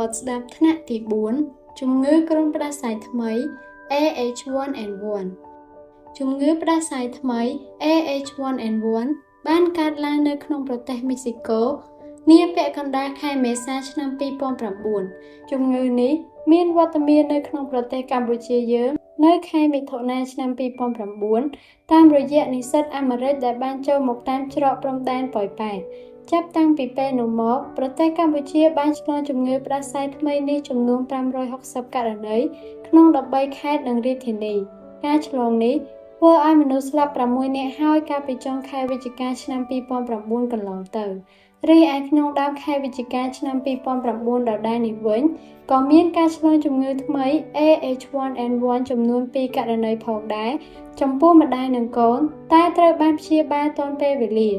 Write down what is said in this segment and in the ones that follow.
តស្ដាប់ថ្នាក់ទី4ជំងឺគ្រុនផ្ដាសាយថ្មី AH1N1 ជំងឺផ្ដាសាយថ្មី AH1N1 បានកើតឡើងនៅក្នុងប្រទេសមេស៊ីកូនាពាក់កណ្ដាលខែមេសាឆ្នាំ2009ជំងឺនេះមានវត្តមាននៅក្នុងប្រទេសកម្ពុជាយើងនៅខែមិថុនាឆ្នាំ2009តាមរយៈនិស្សិតអាមេរិកដែលបានចូលមកតាមច្រកព្រំដែនប៉ោយប៉ែតចាប់តាំងពីពេលនោះមកប្រទេសកម្ពុជាបានឆ្លងជំងឺផ្ដាសាយថ្មីនេះចំនួន560ករណីក្នុង13ខេត្តនិងរាជធានីការឆ្លងនេះធ្វើឲ្យមនុស្សស្លាប់6នាក់ហើយកាលពីចុងខែវិច្ឆិកាឆ្នាំ2009កន្លងទៅរីឯក្នុងដើមខែវិច្ឆិកាឆ្នាំ2009ដដែលនេះវិញក៏មានការឆ្លងជំងឺថ្មី AH1N1 ចំនួន2ករណីផងដែរចំពោះម្ដាយនិងកូនតែត្រូវបានព្យាបាលទាន់ពេលវេលា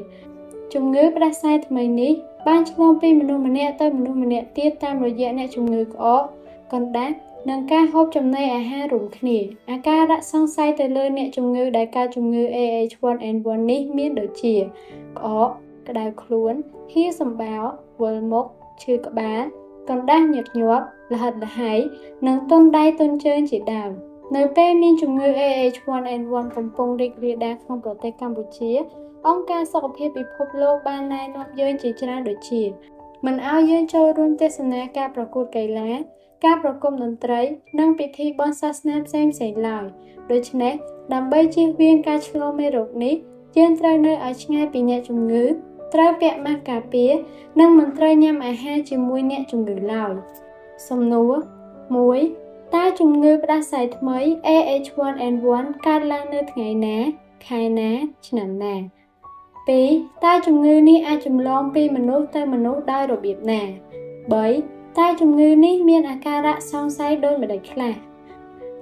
ជំងឺផ្ដាសាយថ្មីនេះបានឆ្លងពីមនុស្សម្នាក់ទៅមនុស្សម្នាក់ទៀតតាមរយៈអ្នកជំងឺក្អកកណ្ដាស់និងការហូបចំណីអាហាររួមគ្នាអាការៈសង្ស័យទៅលើអ្នកជំងឺដែលកើតជំងឺ AH1N1 នេះមានដូចជាក្អកក្តៅខ្លួនហៀសម្បារវិលមុខឈឺក្បាលកណ្ដាស់ញឹកញាប់ល្ហិតល្ហៃនិងទន់ដៃទន់ជើងជាដើមនៅពេលមានជំងឺ AH1N1 កំពុងរីករាលដាលក្នុងប្រទេសកម្ពុជាអង្គការសុខភាពពិភពលោកបានណែនាំយើងជាច្រើនដូចជាមិនឲ្យយើងចូលរួមទស្សនាការប្រកួតកីឡាការប្រគំតន្ត្រីនិងពិធីបុណ្យសាសនាផ្សេងៗឡើយដូច្នេះដើម្បីជៀសវាងការឆ្លងមេរោគនេះយើងត្រូវនៅឲ្យឆ្ងាយពីអ្នកជំងឺត្រូវពាក់ម៉ាស់ការពារនិងមិនត្រូវញ៉ាំអាហារជាមួយអ្នកជំងឺឡើយសំណួរ 1. តើជំងឺផ្ដាសាយថ្មី AH1N1 កើតឡើងនៅថ្ងៃណាខែណាឆ្នាំណា 2. តើជំងឺនេះអាចចម្លងពីមនុស្សទៅមនុស្សដោយរបៀបណា 3. តើជំងឺនេះមានអាការៈសង្ស័យដូចម្តេចខ្លះ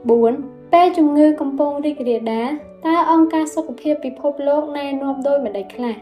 4. ពេលជំងឺកំពុងរីករាលដាលតើអង្គការសុខភាពពិភពលោកណែនាំដូចម្តេចខ្លះ